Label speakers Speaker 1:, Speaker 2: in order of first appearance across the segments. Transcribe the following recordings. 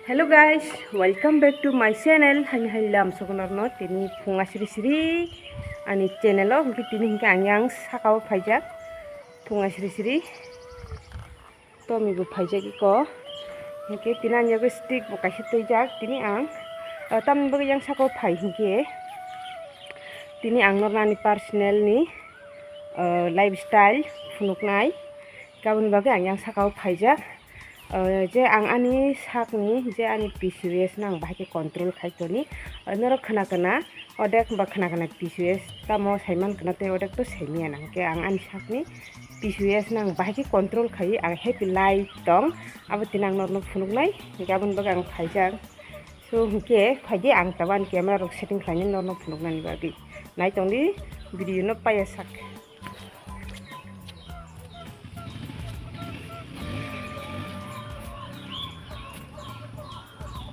Speaker 1: Hello guys, welcome back to my channel. Hani halam sokonarno tini funga siri-siri ani channel o mungkin tini hingga angyang sakau pajak funga siri-siri to migu pajak iko hingga tina nyago stick buka sitojak tini ang tam bagi yang sakau pai hingga tini ang nornani personal ni lifestyle funuknai kabun bagi angyang sakau pajak je ang ani sakni je ani Pcos nang Bahai Khe control khaitoni noro khana kana odek ba khana kana Pcos tamo saiman kana te odek to saimia nang ke ang ani sakni Pcos nang Bahai Khe control khai ang happy life tong abo tinang norno phunuk nai gabon baga ang khaijak so hingke khaije ang taban camera rok setting khlaini norno phunuk nani bagi nai tongdi video no paya sak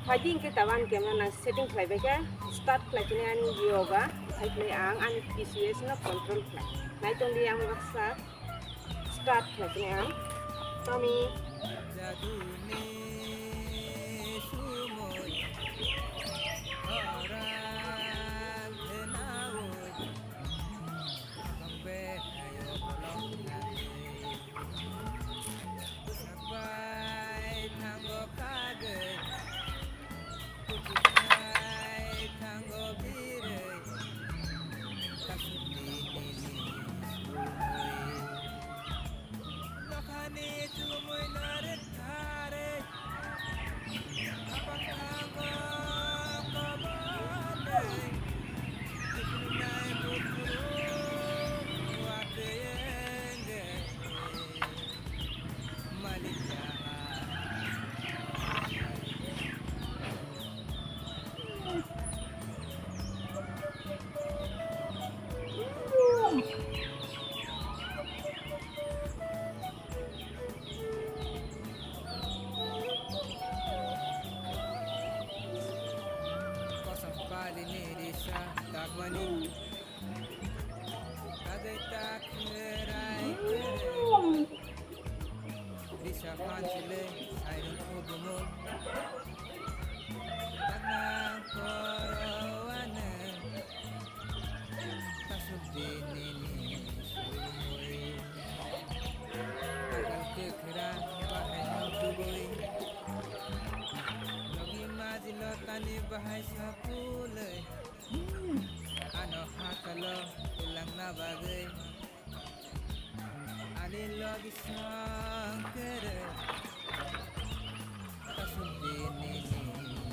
Speaker 1: Fighting ke tawan camera setting fly beka start fly kini an yoga hai play ang an Pcos na control fly nai tong di ang baksa start fly kini ang Tommy
Speaker 2: Thangmani agai tak merai bisa pancile airun ubumul tanang korowane kasubdini sumui agal kirikha bahai Dubey logi majilotani bahai Sampili ano hakalo ilang na bagay alin lagi sang kere kasundin ini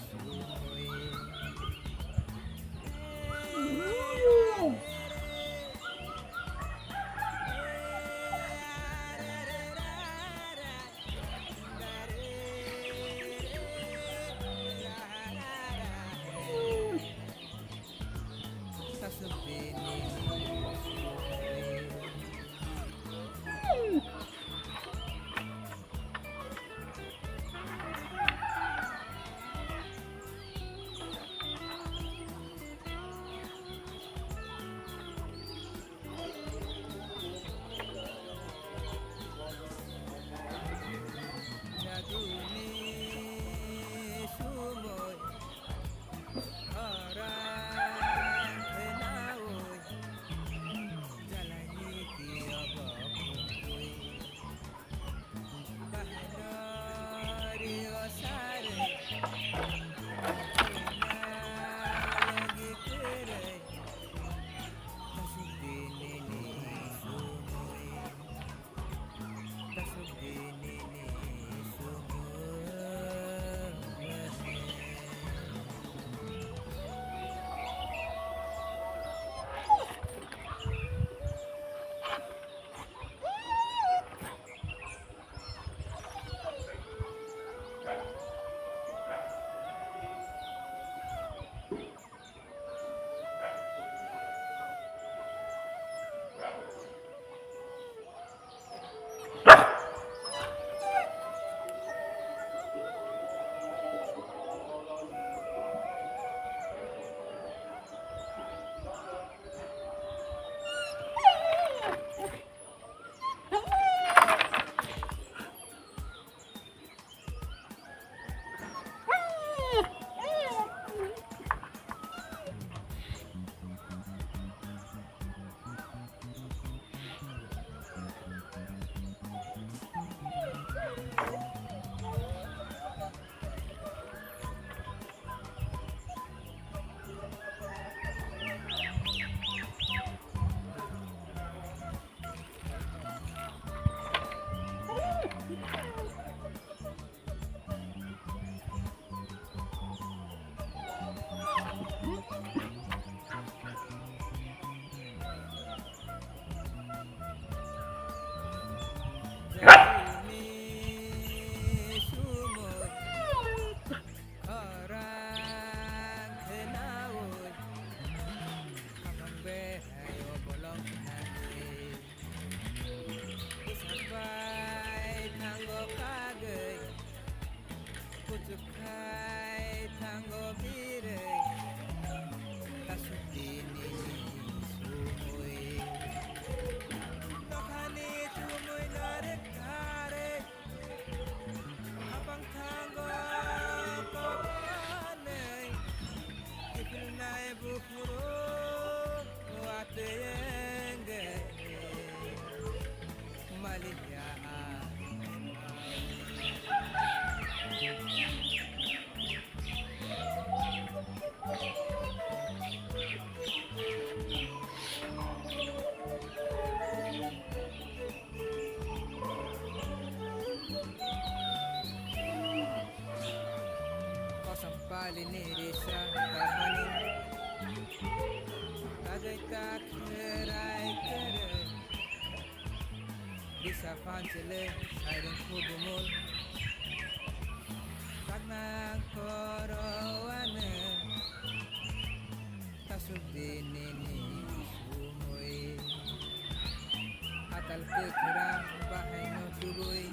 Speaker 2: sumuy khai thango bire tasudini sumoi nokhani chumoi nare kare abang thango kobane kipil nai bukuro atenge malia Sampili nirisa thangmani tagai tak herai kere bisa pancele sairung kubumul Rakhna korowane tasudini sumoi atal kekerang bahai no Dubey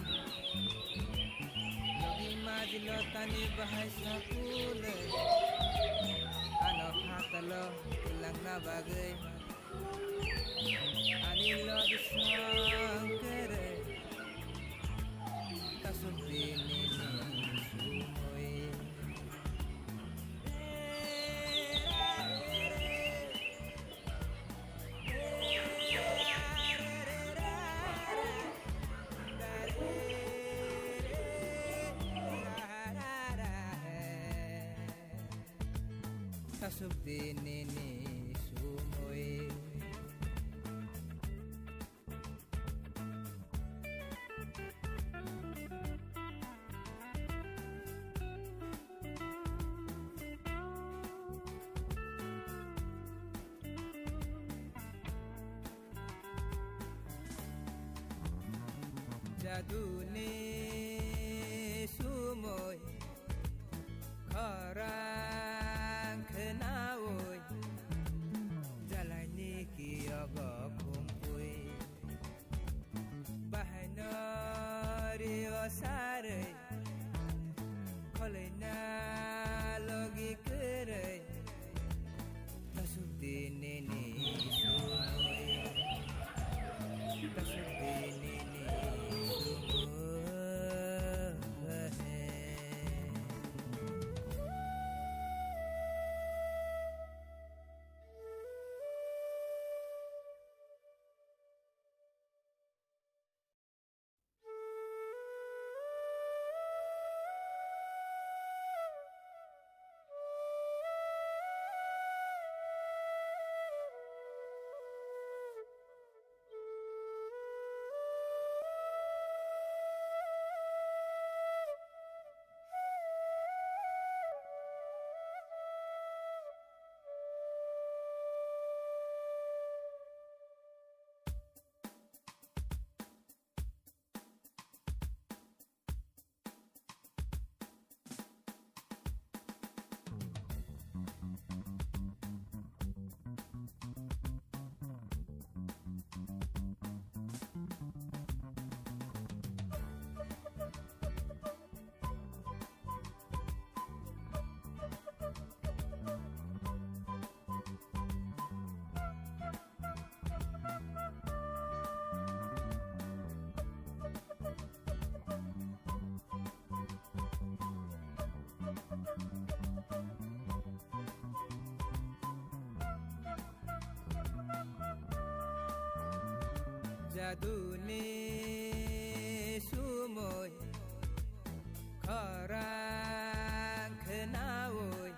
Speaker 2: Majilo tani bahai sapule ano hatalo ilang na bagay anilo isang kere tasubini sumoy tasubini sumoy jaduni sumoy karang kenawoy jalani kiyaga kumpui bahai nari osare khwlaina logi kere tasudini sumoi tasudini jaduni sumoy karang kenawoy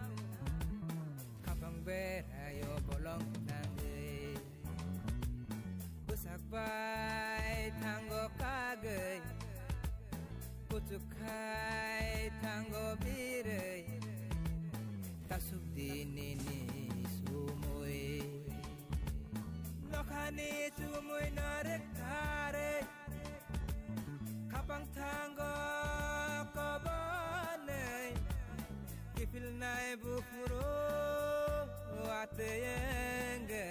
Speaker 2: kapang berayo bolong nanggay busak bay tanggo kagay pucuk khai tanggo biray tasubdini sumoy nokhani sumoy narek kare kapang tanggo kobane kipil nai bukuro ateyenge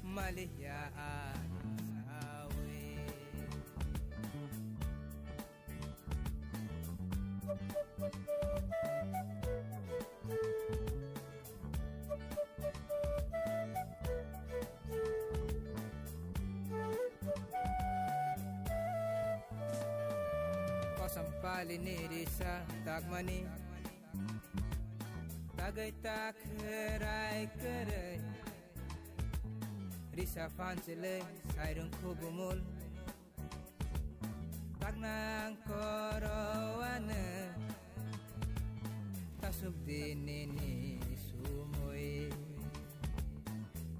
Speaker 2: malihya sawe Sampili nirisa thangmani tagai tak herai kerai risa fansele sairung kubumul tagnang korowane tasub dinini sumoi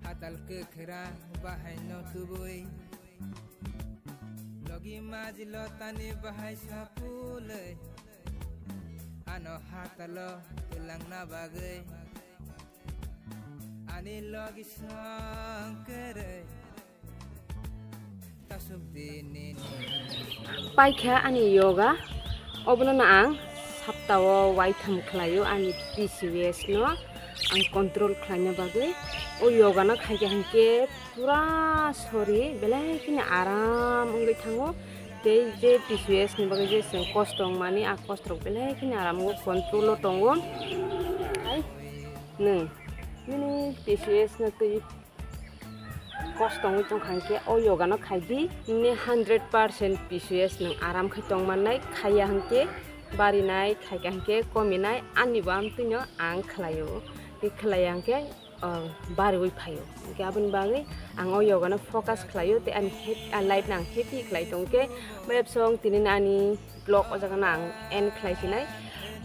Speaker 2: hatal kekhra bahai no Dubey logi majilo tani bahai sapule ano hatalo tulang na bagay ani logi sangkere tasub dinin
Speaker 1: Bahai Khe ani yoga obono na ang saptawo waitam khlayo ani Pcos no ang control khwlaina bagui o yoga no khaige hanke pura sori belai kini aram ongoi thango tei je Pcos ni bagui je seng kostong mani a kostrok belai kini aram go control lo tongo ai nung mini Pcos no tui kostong tong hanke o yoga no khaidi ni 100% Pcos nung aram khai tong manai khaya hanke bari nai khaige hanke kominai ani bam tuino ang khlayo khlai angke bari oi phayo gabon bagi ang o yoga no focus khlayo te an light nang happy khlai tongke map song tinin ani blog o jaga nang en khlai sinai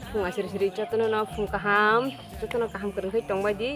Speaker 1: funga siri siri chatono na fung kaham kereng khai tongbai di